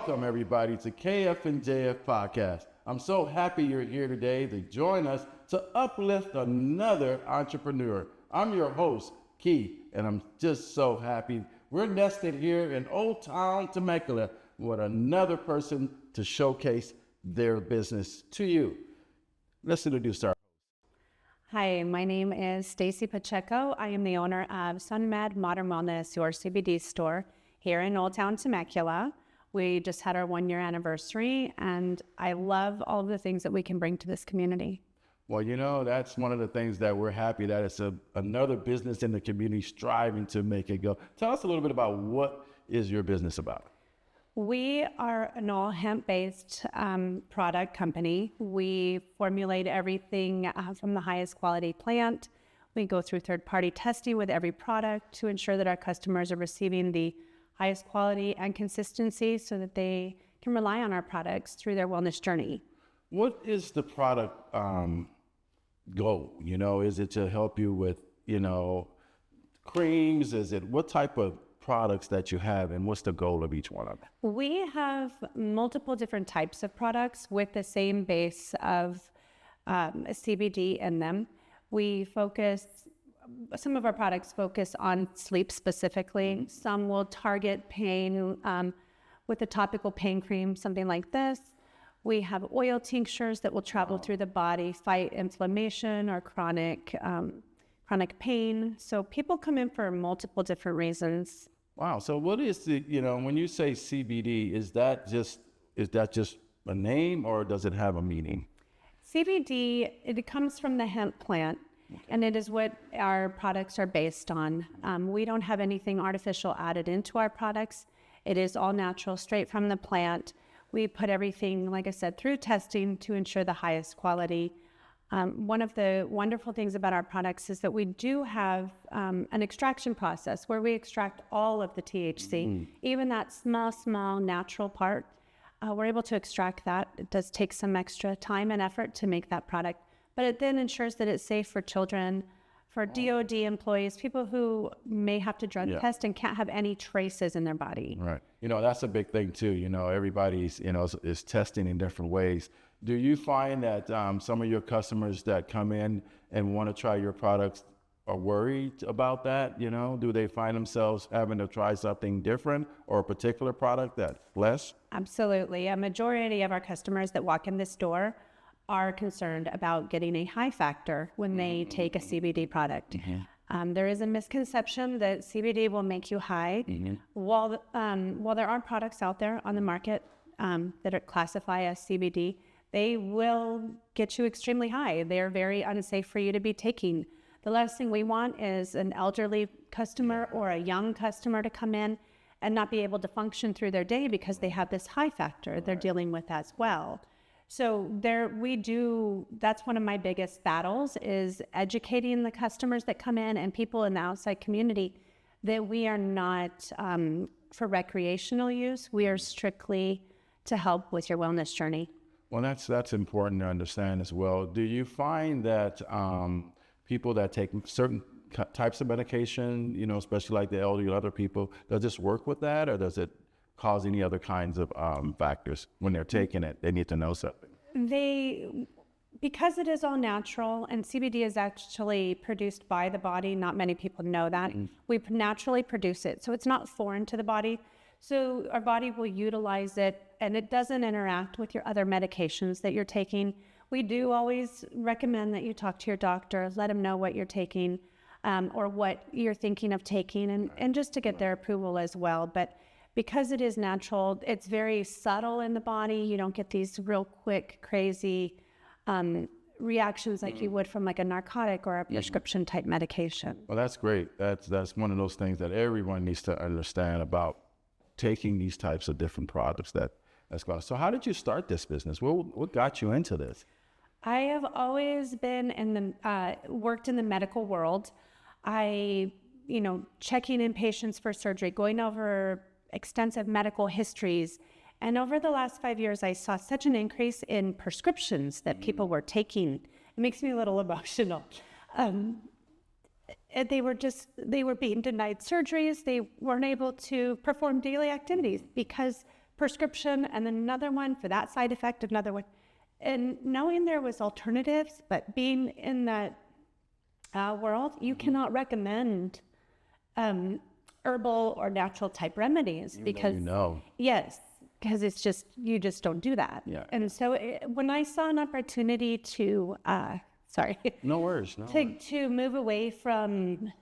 Welcome, everybody, to KF&JF Podcast. I'm so happy you're here today to join us to uplift another entrepreneur. I'm your host, Key, and I'm just so happy we're nested here in Old Town Temecula with another person to showcase their business to you. Let's introduce our host. Hi, my name is Stacey Pacjeco. I am the owner of SUNMED Modern Wellness, your CBD store here in Old Town Temecula. We just had our 1-year anniversary, and I love all of the things that we can bring to this community. Well, you know, that's one of the things that we're happy that it's another business in the community striving to make it go. Tell us a little bit about what is your business about. We are an all hemp-based product company. We formulate everything from the highest quality plant. We go through third-party testing with every product to ensure that our customers are receiving the highest quality and consistency so that they can rely on our products through their wellness journey. What is the product goal? You know, is it to help you with, creams? Is it what type of products that you have, and what's the goal of each one of them? We have multiple different types of products with the same base of CBD in them. Some of our products focus on sleep specifically. Some will target pain with a topical pain cream, something like this. We have oil tinctures that will travel through the body, fight inflammation or chronic pain. So people come in for multiple different reasons. Wow. So what is when you say CBD, is that just a name, or does it have a meaning? CBD, it comes from the hemp plant. Okay. And it is what our products are based on. We don't have anything artificial added into our products. It is all natural, straight from the plant. We put everything, like I said, through testing to ensure the highest quality. One of the wonderful things about our products is that we do have an extraction process where we extract all of the THC, even that small natural part. We're able to extract that. It does take some extra time and effort to make that product, but it then ensures that it's safe for children, for DOD employees, people who may have to drug test and can't have any traces in their body. Right. That's a big thing too. Everybody's, is testing in different ways. Do you find that some of your customers that come in and want to try your products are worried about that? Do they find themselves having to try something different or a particular product that's less? Absolutely. A majority of our customers that walk in this door are concerned about getting a high factor when they take a CBD product. There is a misconception that CBD will make you high. While there are products out there on the market that are classified as CBD, they will get you extremely high. They're very unsafe for you to be taking. The last thing we want is an elderly customer or a young customer to come in and not be able to function through their day because they have this high factor they're dealing with as well. So that's one of my biggest battles, is educating the customers that come in and people in the outside community that we are not for recreational use. We are strictly to help with your wellness journey. Well, that's important to understand as well. Do you find that people that take certain types of medication, especially like the elderly or other people, does this work with that, or does it cause any other kinds of factors when they're taking it? They need to know something. Because it is all natural, and CBD is actually produced by the body. Not many people know that. We naturally produce it, so it's not foreign to the body. So our body will utilize it, and it doesn't interact with your other medications that you're taking. We do always recommend that you talk to your doctor, let them know what you're taking, or what you're thinking of taking, and just to get their approval as well. But because it is natural, it's very subtle in the body. You don't get these real quick, crazy reactions like you would from like a narcotic or a prescription type medication. Well, that's great. That's one of those things that everyone needs to understand about taking these types of different products that's going. So how did you start this business? What got you into this? I have always been worked in the medical world. Checking in patients for surgery, going over extensive medical histories. And over the last 5 years, I saw such an increase in prescriptions that people were taking. It makes me a little emotional. They were being denied surgeries. They weren't able to perform daily activities because prescription and then another one for that side effect, another one. And knowing there was alternatives, but being in that world, you cannot recommend herbal or natural type remedies because yes, because it's just, you just don't do that. Yeah. And so when I saw an opportunity to, to move away from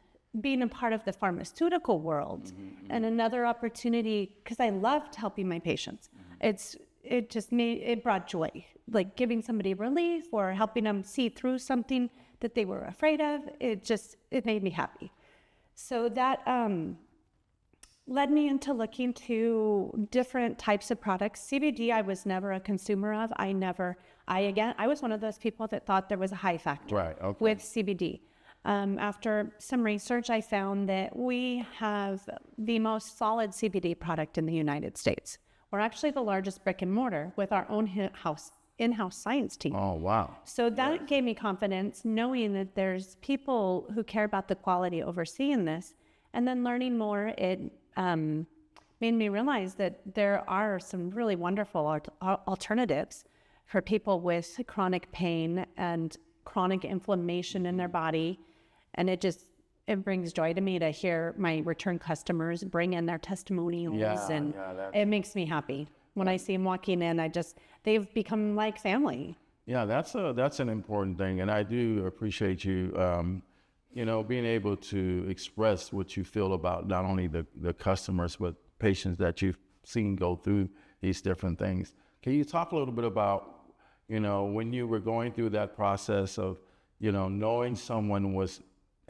being a part of the pharmaceutical world and another opportunity, because I loved helping my patients. It brought joy, like giving somebody relief or helping them see through something that they were afraid of. It made me happy. So that led me into looking to different types of products. CBD, I was never a consumer of. I was one of those people that thought there was a high factor with CBD. After some research, I found that we have the most solid CBD product in the United States. We're actually the largest brick and mortar with our own in-house science team. Oh, wow. So that gave me confidence, knowing that there's people who care about the quality overseeing this. And then learning more, it made me realize that there are some really wonderful alternatives for people with chronic pain and chronic inflammation in their body. And it brings joy to me to hear my return customers bring in their testimonials, and it makes me happy. When I see them walking in, they've become like family. Yeah, that's an important thing. And I do appreciate you, being able to express what you feel about not only the customers, but patients that you've seen go through these different things. Can you talk a little bit about, when you were going through that process of, knowing someone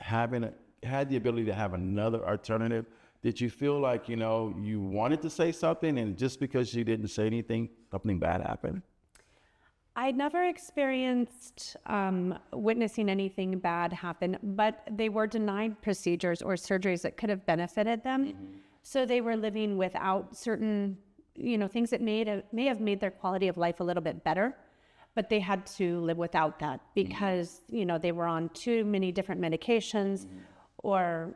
had the ability to have another alternative? Did you feel like, you wanted to say something, and just because you didn't say anything, something bad happened? I never experienced witnessing anything bad happen, but they were denied procedures or surgeries that could have benefited them. So they were living without certain, things that may have made their quality of life a little bit better, but they had to live without that because, they were on too many different medications or,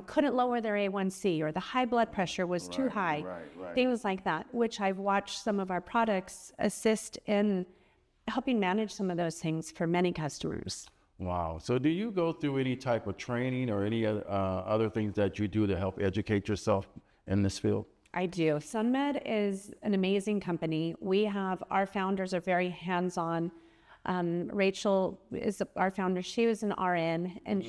couldn't lower their A1C, or the high blood pressure was too high, things like that, which I've watched some of our products assist in helping manage some of those things for many customers. Wow. So do you go through any type of training or any other things that you do to help educate yourself in this field? I do. SUNMED is an amazing company. Our founders are very hands-on. Rachel is our founder. She was an RN, and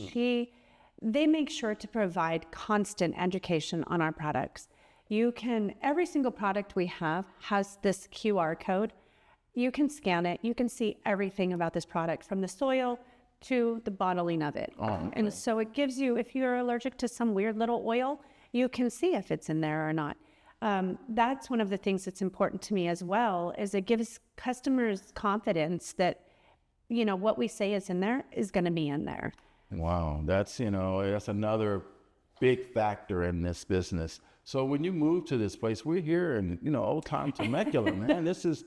they make sure to provide constant education on our products. Every single product we have has this QR code. You can scan it. You can see everything about this product, from the soil to the bottling of it. And so it gives you, if you're allergic to some weird little oil, you can see if it's in there or not. That's one of the things that's important to me as well, is it gives customers confidence that, what we say is in there is going to be in there. Wow, that's another big factor in this business. So when you moved to this place, we're here in old time Temecula, man. This is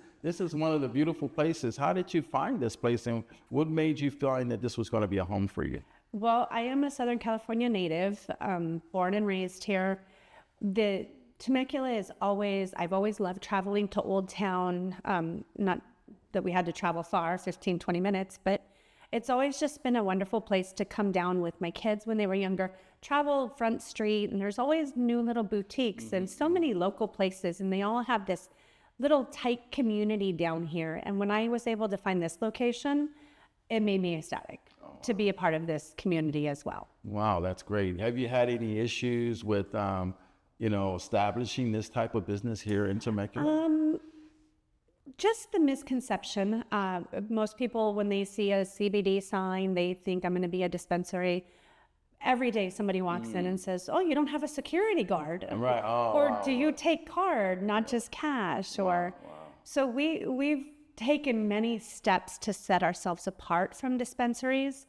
one of the beautiful places. How did you find this place, and what made you find that this was going to be a home for you? Well, I am a Southern California native, born and raised here. The Temecula I've always loved traveling to Old Town. Not that we had to travel far, 15, 20 minutes, but it's always just been a wonderful place to come down with my kids when they were younger, travel Front Street, and there's always new little boutiques and so many local places, and they all have this little tight community down here. And when I was able to find this location, it made me ecstatic to be a part of this community as well. Wow, that's great. Have you had any issues with, establishing this type of business here in Temecula? Just the misconception. Most people, when they see a CBD sign, they think I'm going to be a dispensary. Every day somebody walks in and says, "Oh, you don't have a security guard." Right. Or do you take card, not just cash? So we've taken many steps to set ourselves apart from dispensaries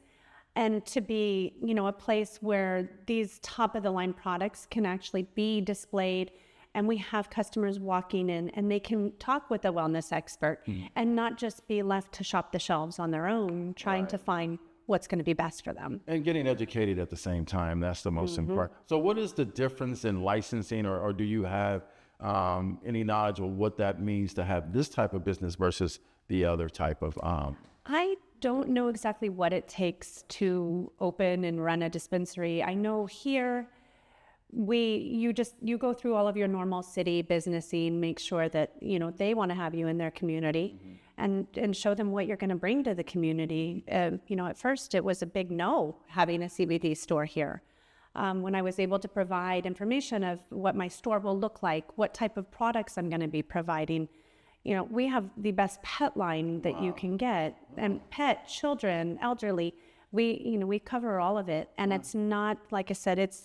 and to be, a place where these top of the line products can actually be displayed. And we have customers walking in and they can talk with a wellness expert and not just be left to shop the shelves on their own, trying to find what's going to be best for them. And getting educated at the same time, that's the most important. So what is the difference in licensing, or do you have any knowledge of what that means to have this type of business versus the other type of? I don't know exactly what it takes to open and run a dispensary. I know here you go through all of your normal city businessing, make sure that, they want to have you in their community and show them what you're going to bring to the community. At first it was a big no having a CBD store here. When I was able to provide information of what my store will look like, what type of products I'm going to be providing, we have the best pet line that you can get, and pet, children, elderly, we cover all of it. And it's not, like I said, it's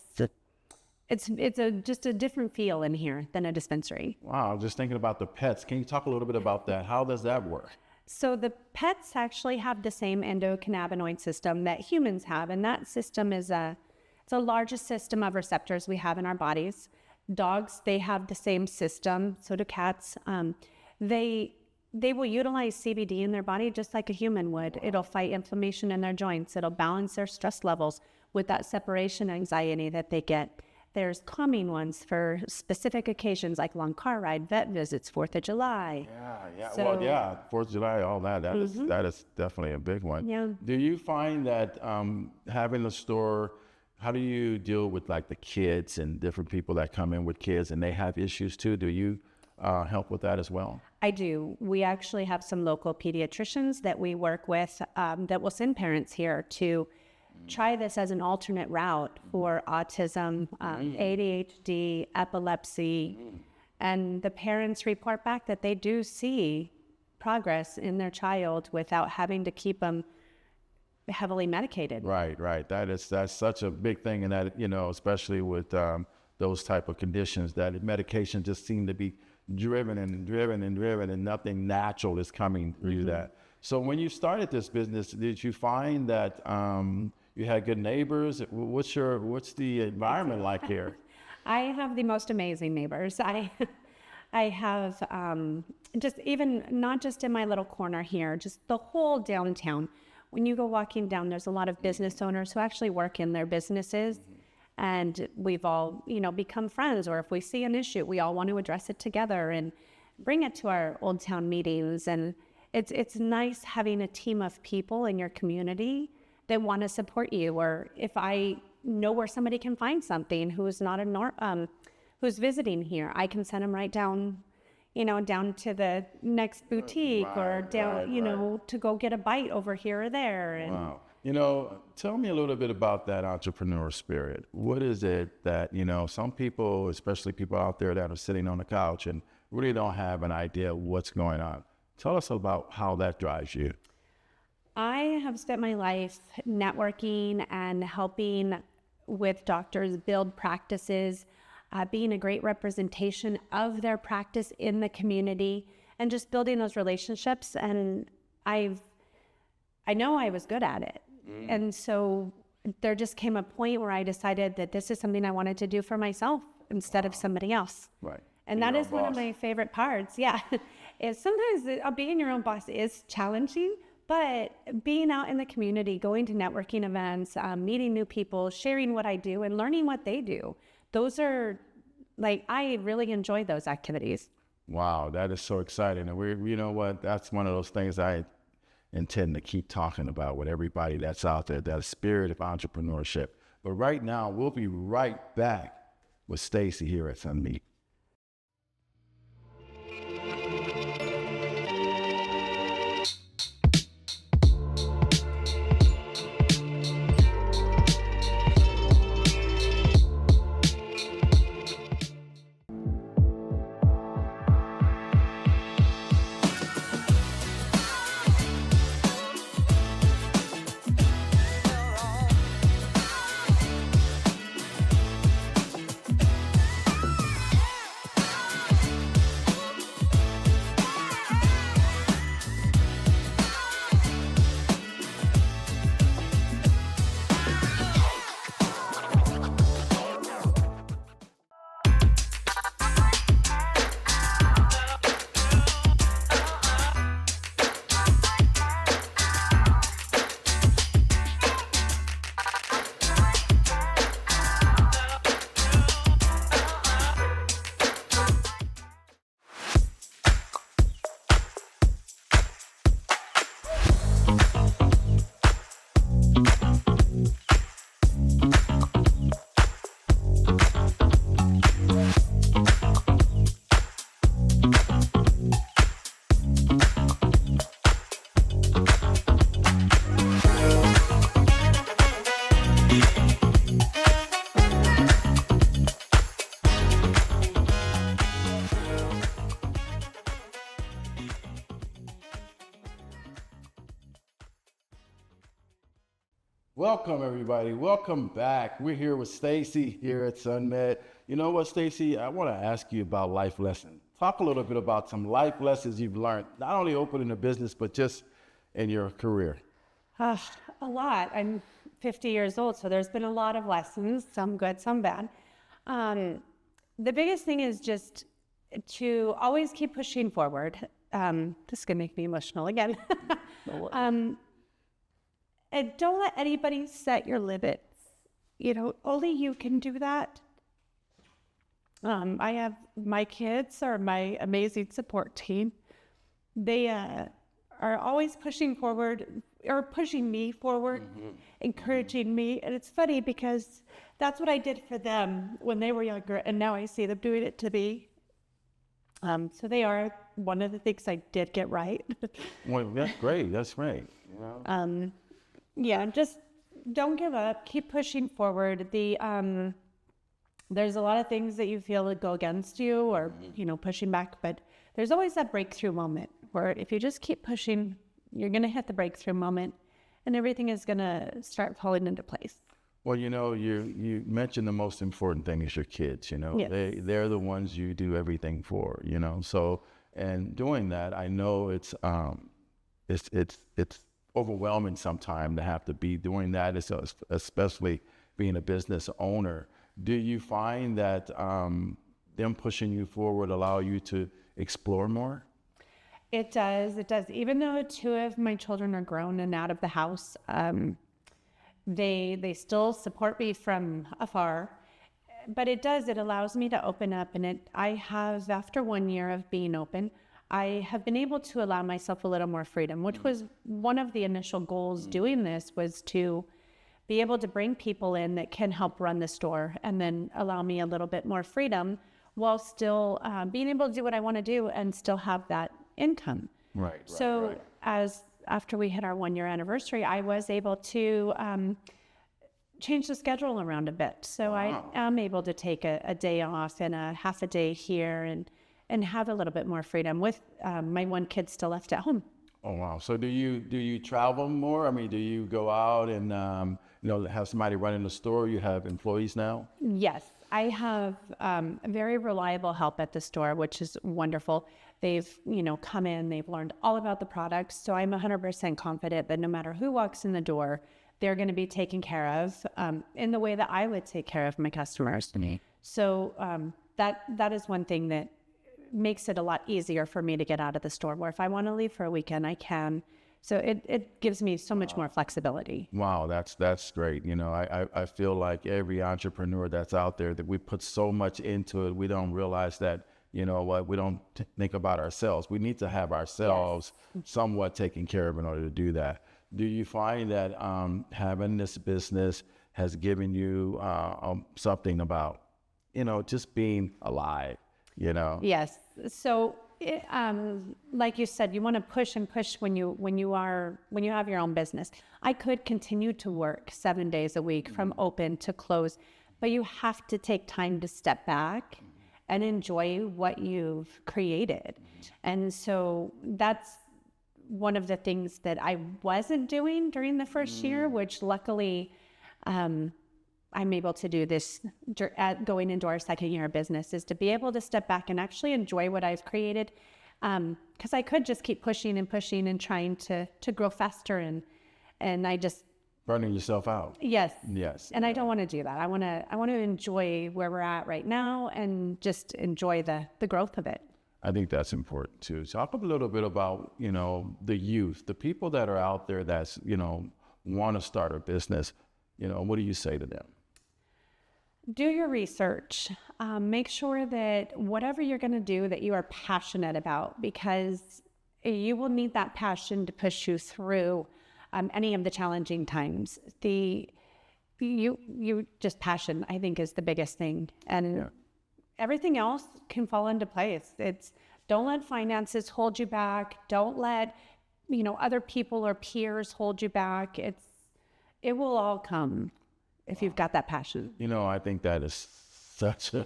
just a different feel in here than a dispensary. Wow, just thinking about the pets. Can you talk a little bit about that? How does that work? So the pets actually have the same endocannabinoid system that humans have, and that system is it's the largest system of receptors we have in our bodies. Dogs, they have the same system, so do cats. They will utilize CBD in their body just like a human would. It'll fight inflammation in their joints. It'll balance their stress levels with that separation anxiety that they get. There's calming ones for specific occasions like long car ride, vet visits, 4th of July. Yeah. So, 4th of July, all that. That is definitely a big one. Yeah. Do you find that having a store, how do you deal with like the kids and different people that come in with kids and they have issues too? Do you help with that as well? I do. We actually have some local pediatricians that we work with that will send parents here to try this as an alternate route for autism, ADHD, epilepsy, and the parents report back that they do see progress in their child without having to keep them heavily medicated. Right. That's such a big thing, and that, especially with those type of conditions, that medication just seem to be driven and nothing natural is coming through that. So when you started this business, did you find that you had good neighbors? What's the environment like here? I have the most amazing neighbors. I have just even not just in my little corner here, just the whole downtown. When you go walking down, there's a lot of business owners who actually work in their businesses, and we've all, become friends. Or if we see an issue, we all want to address it together and bring it to our Old Town meetings. And it's nice having a team of people in your community that want to support you. Or if I know where somebody can find something who's not who's visiting here, I can send them right down, down to the next boutique or down, to go get a bite over here or there. And wow. Tell me a little bit about that entrepreneur spirit. What is it that, some people, especially people out there that are sitting on the couch and really don't have an idea of what's going on? Tell us about how that drives you. I have spent my life networking and helping with doctors build practices, being a great representation of their practice in the community, and just building those relationships. And I know I was good at it. And so there just came a point where I decided that this is something I wanted to do for myself instead of somebody else. Right. And that is one of my favorite parts. Yeah. Is sometimes being your own boss is challenging, but being out in the community, going to networking events, meeting new people, sharing what I do and learning what they do. Those are I really enjoy those activities. Wow. That is so exciting. And you know what? That's one of those things I intend to keep talking about with everybody that's out there, that spirit of entrepreneurship. But right now, we'll be right back with Stacey here at SUNMED. Welcome, everybody. Welcome back. We're here with Stacey here at SUNMED. You know what, Stacey? I want to ask you about life lessons. Talk a little bit about some life lessons you've learned, not only opening a business, but just in your career. A lot. I'm 50 years old, so there's been a lot of lessons, some good, some bad. The biggest thing is just to always keep pushing forward. This is going to make me emotional again. And don't let anybody set your limits. You know, only you can do that. I have my kids are my amazing support team. They are always pushing forward or pushing me forward, encouraging me. And it's funny because that's what I did for them when they were younger. And now I see them doing it to me. So they are one of the things I did get right. Well, that's great. That's great. You know? Yeah, just don't give up. Keep pushing forward. There's a lot of things that you feel that go against you or, you know, pushing back, but there's always that breakthrough moment where if you just keep pushing, you're going to hit the breakthrough moment and everything is going to start falling into place. Well, you know, you mentioned the most important thing is your kids, you know. Yes. They're the ones you do everything for, you know. So, and doing that, I know it's overwhelming sometimes to have to be doing that, especially being a business owner. Do you find that them pushing you forward allow you to explore more? It does. It does. Even though two of my children are grown and out of the house, they still support me from afar. But it does. It allows me to open up. And I have, after 1 year of being open, I have been able to allow myself a little more freedom, which was one of the initial goals doing this, was to be able to bring people in that can help run the store and then allow me a little bit more freedom while still being able to do what I want to do and still have that income. Right. So after we hit our 1 year anniversary, I was able to change the schedule around a bit. So I am able to take a day off and a half a day here and have a little bit more freedom with my one kid still left at home. Oh, wow. So do you travel more? I mean, do you go out and, have somebody running the store? You have employees now? Yes, I have very reliable help at the store, which is wonderful. They've, come in, they've learned all about the products. So I'm 100% confident that no matter who walks in the door, they're going to be taken care of in the way that I would take care of my customers. Mm-hmm. So that is one thing that makes it a lot easier for me to get out of the store, where if I want to leave for a weekend, I can. So it gives me so much more flexibility. Wow, that's great. I feel like every entrepreneur that's out there, that we put so much into it, we don't realize that, we don't think about ourselves. We need to have ourselves somewhat taken care of in order to do that. Do you find that having this business has given you something about, just being alive? Yes. So, like you said, you want to push and push when you have your own business. I could continue to work 7 days a week from open to close, but you have to take time to step back and enjoy what you've created. And so that's one of the things that I wasn't doing during the first year, which luckily, I'm able to do this going into our second year of business, is to be able to step back and actually enjoy what I've created. Because I could just keep pushing and pushing and trying to grow faster. And I just... Burning yourself out. Yes. Yes. And I don't want to do that. I want to enjoy where we're at right now and just enjoy the growth of it. I think that's important too. Talk a little bit about, the youth, the people that are out there that's, want to start a business. What do you say to them? Do your research. Make sure that whatever you're going to do, that you are passionate about, because you will need that passion to push you through any of the challenging times. Just passion, I think, is the biggest thing. And everything else can fall into place. Don't let finances hold you back. Don't let, other people or peers hold you back. It will all come if you've got that passion. I think that is such a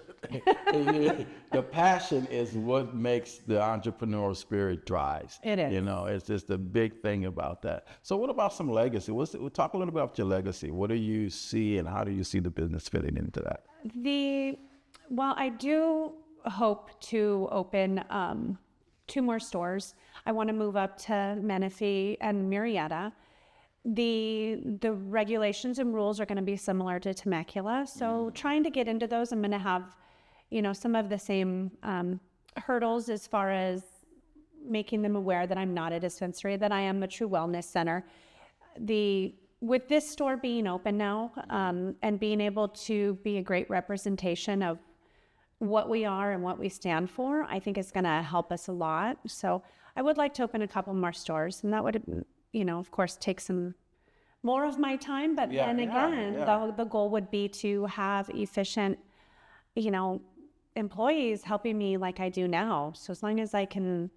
the passion is what makes the entrepreneurial spirit drives. It is. You know, it's just a big thing about that. So what about some legacy? We'll talk a little bit about your legacy. What do you see and how do you see the business fitting into that? Well, I do hope to open 2 more stores. I want to move up to Menifee and Murrieta. The regulations and rules are going to be similar to Temecula. So trying to get into those, I'm going to have, some of the same hurdles as far as making them aware that I'm not a dispensary, that I am a true wellness center. With this store being open now, and being able to be a great representation of what we are and what we stand for, I think it's going to help us a lot. So I would like to open a couple more stores, and that would, of course, take some more of my time. But then again, the goal would be to have efficient, employees helping me like I do now. So as long as I can,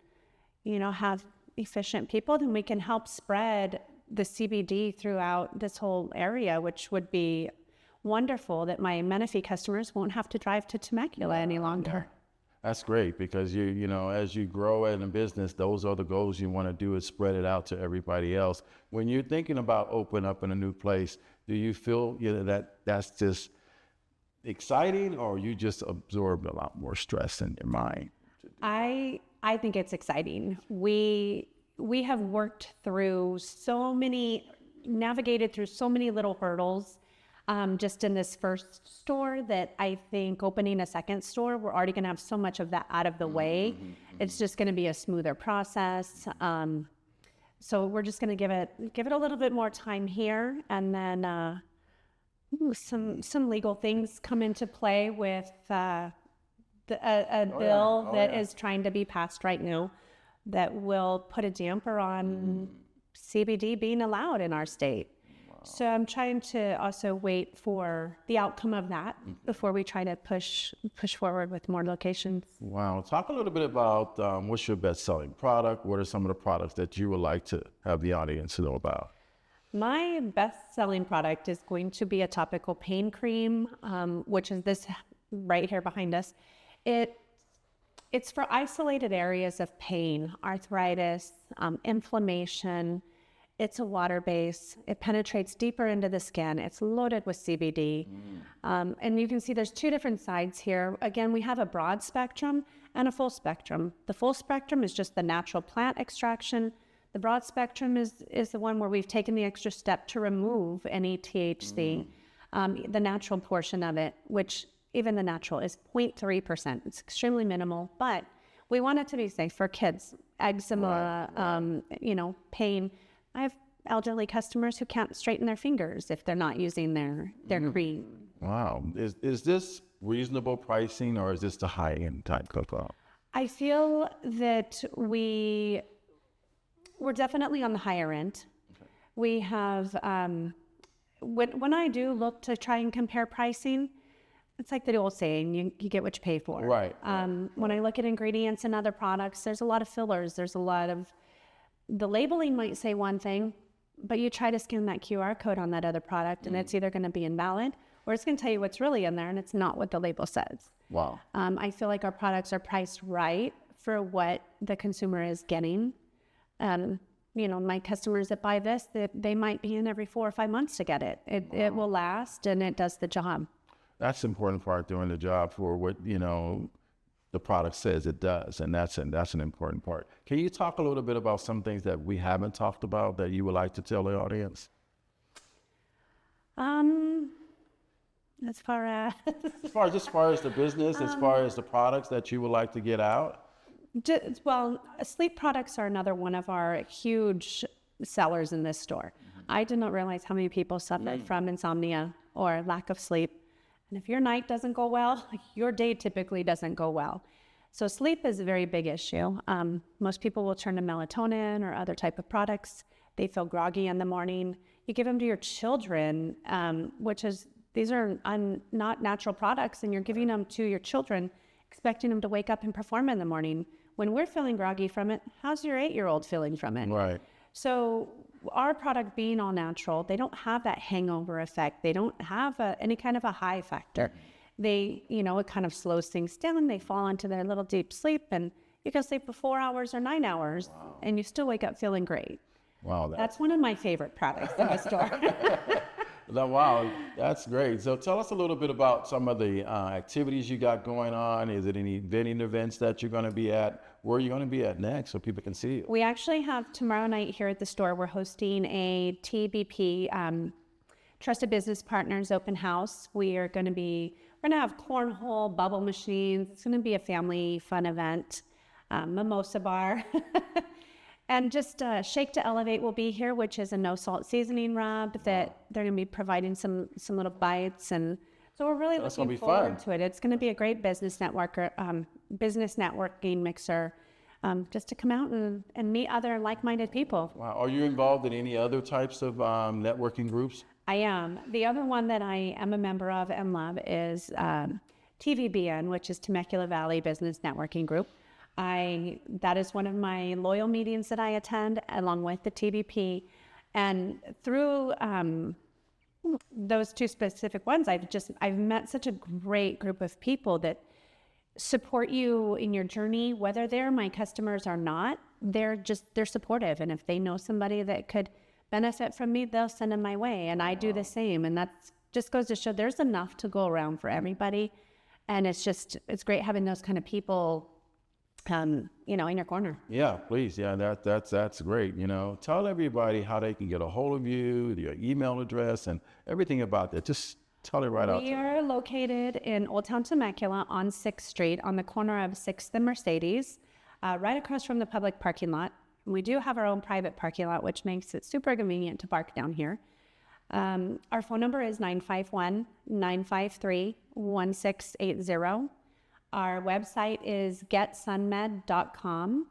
have efficient people, then we can help spread the CBD throughout this whole area, which would be wonderful, that my Menifee customers won't have to drive to Temecula any longer. That's great, because you know, as you grow in a business, those are the goals you want to do, is spread it out to everybody else. When you're thinking about opening up in a new place, do you feel that's just exciting, or you just absorb a lot more stress in your mind? I think it's exciting. We have navigated through so many little hurdles just in this first store, that I think opening a second store, we're already going to have so much of that out of the way. It's just going to be a smoother process. So we're just going to give it a little bit more time here, and then some legal things come into play with a bill that is trying to be passed right now that will put a damper on CBD being allowed in our state. So I'm trying to also wait for the outcome of that before we try to push forward with more locations. Wow. Talk a little bit about what's your best-selling product? What are some of the products that you would like to have the audience know about? My best-selling product is going to be a topical pain cream, which is this right here behind us. It's for isolated areas of pain, arthritis, inflammation. It's a water base. It penetrates deeper into the skin. It's loaded with CBD. And you can see there's 2 different sides here. Again, we have a broad spectrum and a full spectrum. The full spectrum is just the natural plant extraction. The broad spectrum is the one where we've taken the extra step to remove any THC, the natural portion of it, which even the natural is 0.3%. It's extremely minimal, but we want it to be safe for kids. Eczema, pain. I have elderly customers who can't straighten their fingers if they're not using their cream. Wow. Is this reasonable pricing, or is this the high-end type cocoa? I feel that we're definitely on the higher end. Okay. We have, when I do look to try and compare pricing, it's like the old saying, you get what you pay for. Right. When I look at ingredients and other products, there's a lot of fillers. There's a lot of, the labeling might say one thing, but you try to scan that QR code on that other product, and it's either going to be invalid, or it's going to tell you what's really in there, and it's not what the label says. Wow. I feel like our products are priced right for what the consumer is getting. My customers that buy this, they might be in every 4 or 5 months to get it. It will last, and it does the job. That's the important part, doing the job for what, the product says it does, and that's an important part. Can you talk a little bit about some things that we haven't talked about that you would like to tell the audience? As far as the business, as far as the products that you would like to get out? Sleep products are another one of our huge sellers in this store. I did not realize how many people suffer from insomnia or lack of sleep. And if your night doesn't go well, your day typically doesn't go well. So sleep is a very big issue. Most people will turn to melatonin or other type of products. They feel groggy in the morning. You give them to your children, these are not natural products, and you're giving them to your children, expecting them to wake up and perform in the morning. When we're feeling groggy from it, how's your 8-year-old feeling from it? Right. So our product being all natural, they don't have that hangover effect. They don't have any kind of a high factor. they, it kind of slows things down. They fall into their little deep sleep, and you can sleep for 4 hours or 9 hours, and you still wake up feeling great. Wow. That's one of my favorite products in the store. Wow, that's great. So tell us a little bit about some of the activities you got going on. Is it any vending events that you're going to be at? Where are you going to be at next so people can see you? We actually have tomorrow night here at the store, we're hosting a TBP, Trusted Business Partners open house. We're going to have cornhole, bubble machines. It's going to be a family fun event, mimosa bar. And just Shake to Elevate will be here, which is a no salt seasoning rub that they're going to be providing some little bites, and so we're really looking forward to it. It's going to be a great business networking mixer, just to come out and meet other like-minded people. Wow. Are you involved in any other types of networking groups? I am. The other one that I am a member of and love is TVBN, which is Temecula Valley Business Networking Group. That is one of my loyal meetings that I attend along with the TVP. And through those two specific ones, I've met such a great group of people that support you in your journey, whether they're my customers or not. They're supportive. And if they know somebody that could benefit from me, they'll send them my way. And I do the same. And that just goes to show there's enough to go around for everybody. And it's great having those kind of people in your corner. Yeah, please. Yeah, that's great. Tell everybody how they can get a hold of you, your email address, and everything about that. Just tell it right out. We are located in Old Town Temecula on 6th Street on the corner of 6th and Mercedes, right across from the public parking lot. We do have our own private parking lot, which makes it super convenient to park down here. Our phone number is 951-953-1680. Our website is getsunmed.com.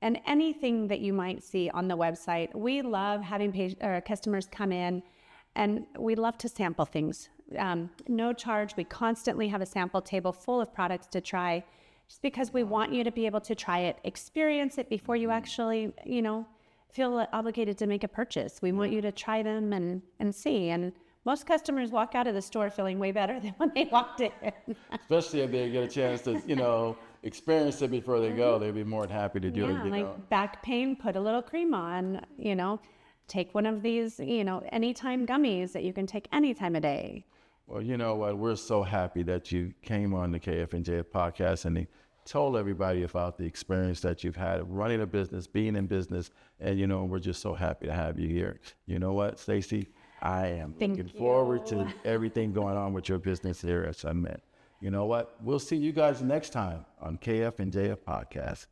And anything that you might see on the website, we love having customers come in, and we love to sample things. No charge. We constantly have a sample table full of products to try, just because we want you to be able to try it, experience it before you actually, feel obligated to make a purchase. We want you to try them and see. And most customers walk out of the store feeling way better than when they walked in. Especially if they get a chance to, experience it before they go. They'd be more than happy to do it. Like back pain, put a little cream on, take one of these, anytime gummies that you can take any time of day. Well, you know what? We're so happy that you came on the KF&JF podcast and told everybody about the experience that you've had running a business, being in business. And, we're just so happy to have you here. You know what, Stacey? I am looking forward to everything going on with your business here at SUNMED. You know what? We'll see you guys next time on KF&JF Podcast.